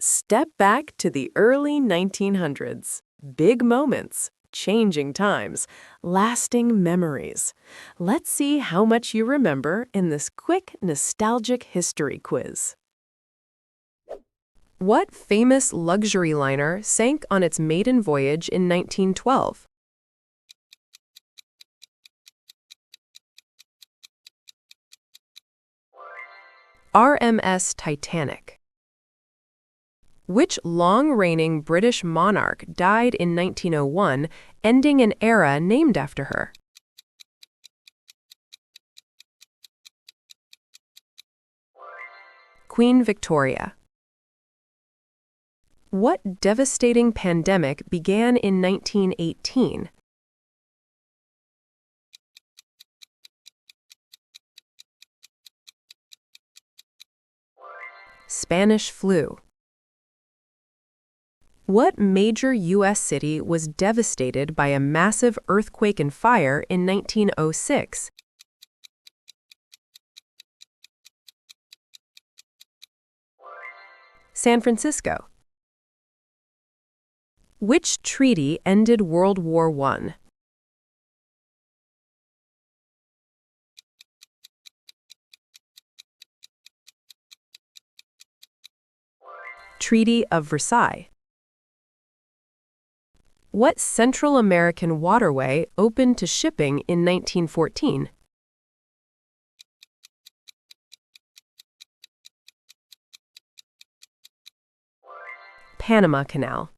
Step back to the early 1900s. Big moments, changing times, lasting memories. Let's see how much you remember in this quick, nostalgic history quiz. What famous luxury liner sank on its maiden voyage in 1912? RMS Titanic. Which long-reigning British monarch died in 1901, ending an era named after her? Queen Victoria. What devastating pandemic began in 1918? Spanish flu. What major U.S. city was devastated by a massive earthquake and fire in 1906? San Francisco. Which treaty ended World War I? Treaty of Versailles. What Central American waterway opened to shipping in 1914? Panama Canal.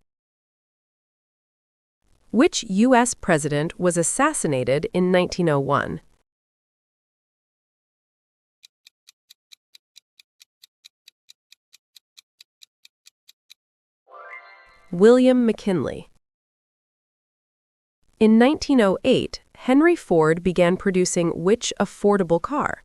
Which U.S. president was assassinated in 1901? William McKinley. In 1908, Henry Ford began producing which affordable car?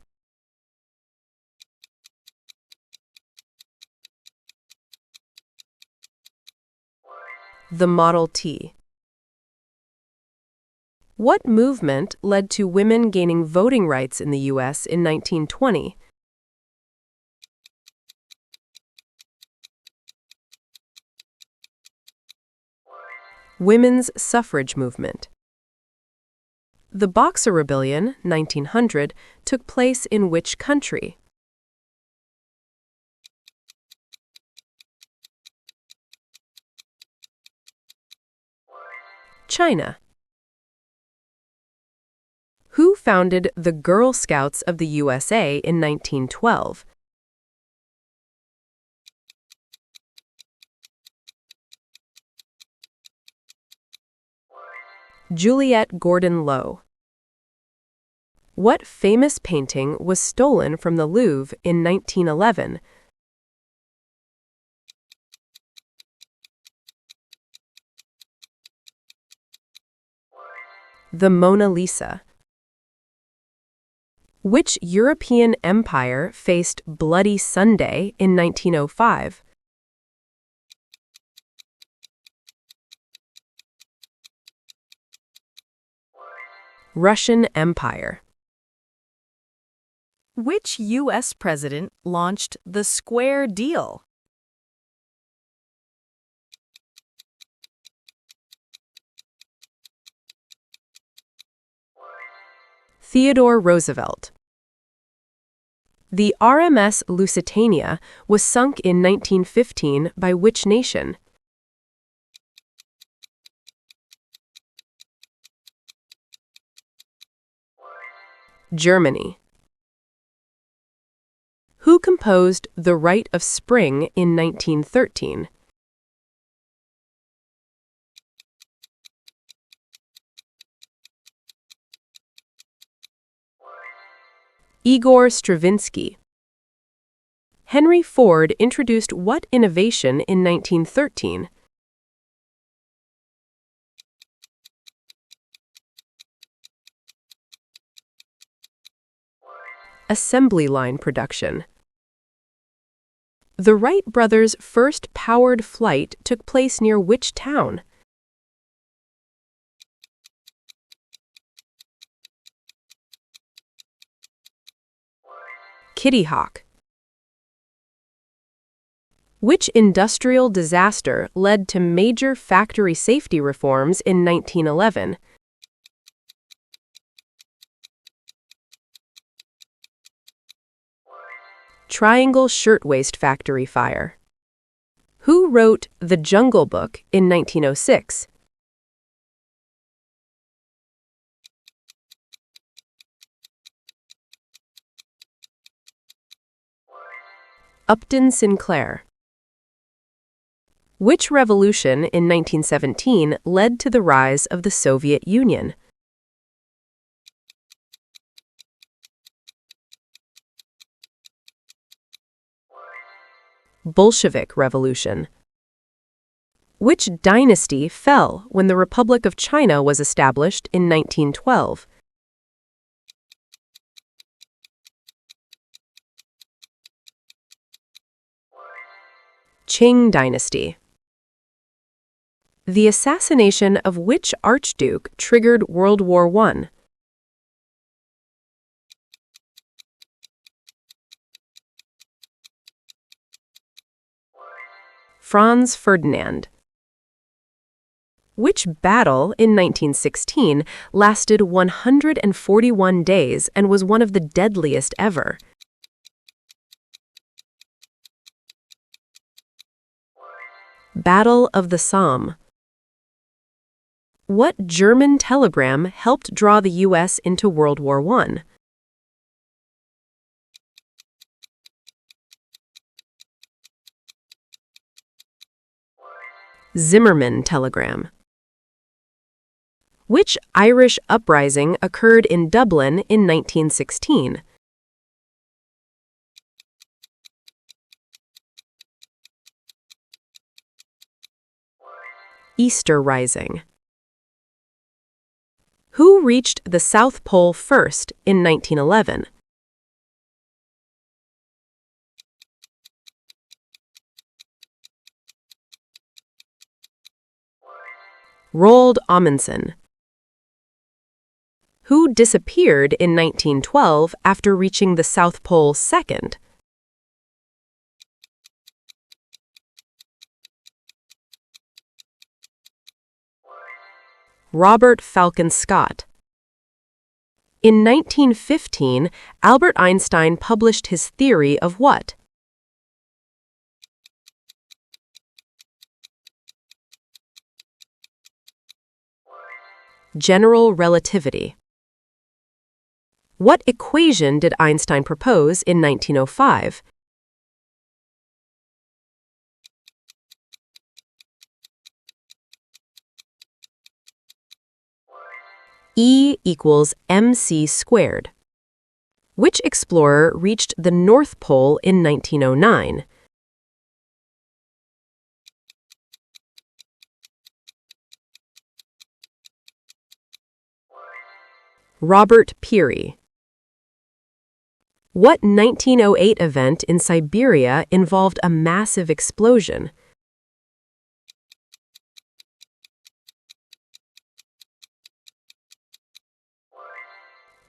The Model T. What movement led to women gaining voting rights in the U.S. in 1920? Women's suffrage movement. The Boxer Rebellion, 1900, took place in which country? China. Who founded the Girl Scouts of the USA in 1912? Juliette Gordon Low. What famous painting was stolen from the Louvre in 1911? The Mona Lisa. Which European empire faced Bloody Sunday in 1905? Russian Empire. Which U.S. president launched the Square Deal? Theodore Roosevelt. The RMS Lusitania was sunk in 1915 by which nation? Germany. Who composed The Rite of Spring in 1913? Igor Stravinsky. Henry Ford introduced what innovation in 1913? Assembly line production. The Wright brothers' first powered flight took place near which town? Kitty Hawk. Which industrial disaster led to major factory safety reforms in 1911? Triangle Shirtwaist Factory Fire. Who wrote The Jungle Book in 1906? Upton Sinclair. Which revolution in 1917 led to the rise of the Soviet Union? Bolshevik Revolution. Which dynasty fell when the Republic of China was established in 1912? Qing Dynasty. The assassination of which archduke triggered World War I? Franz Ferdinand. Which battle in 1916 lasted 141 days and was one of the deadliest ever? Battle of the Somme. What German telegram helped draw the U.S. into World War I? Zimmermann telegram. Which Irish uprising occurred in Dublin in 1916? Easter Rising. Who reached the South Pole first in 1911? Roald Amundsen. Who disappeared in 1912 after reaching the South Pole second? Robert Falcon Scott. In 1915, Albert Einstein published his theory of what? General relativity. What equation did Einstein propose in 1905? E equals mc squared. Which explorer reached the North Pole in 1909? Robert Peary. What 1908 event in Siberia involved a massive explosion?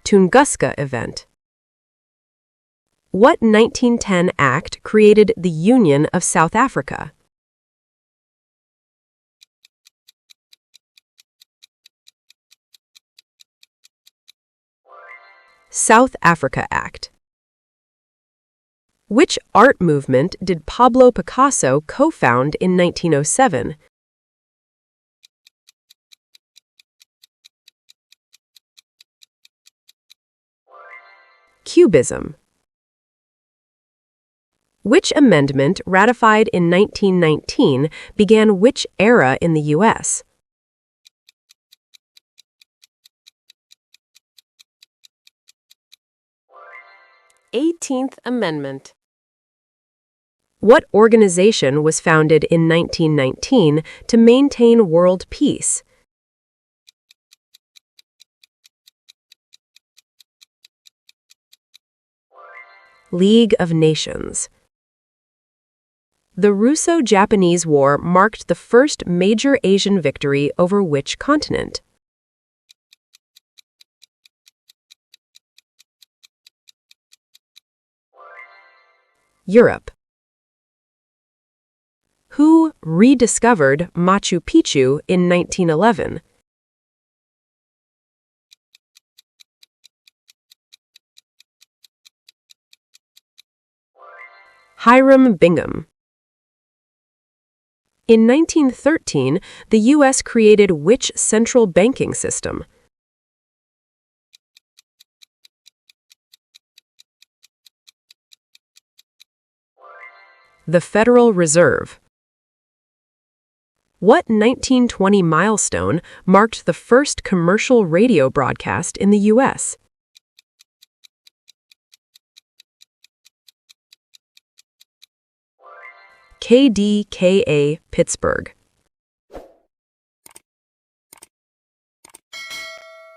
Tunguska event. What 1910 act created the Union of South Africa? South Africa Act. Which art movement did Pablo Picasso co-found in 1907? Cubism. Which amendment ratified in 1919 began which era in the U.S.? 18th Amendment. What organization was founded in 1919 to maintain world peace? League of Nations. The Russo-Japanese War marked the first major Asian victory over which continent? 'Europe. rediscovered Machu Picchu in 1911? Hiram Bingham. In 1913, the U.S. created which central banking system? The Federal Reserve. What 1920 milestone marked the first commercial radio broadcast in the U.S.? KDKA Pittsburgh.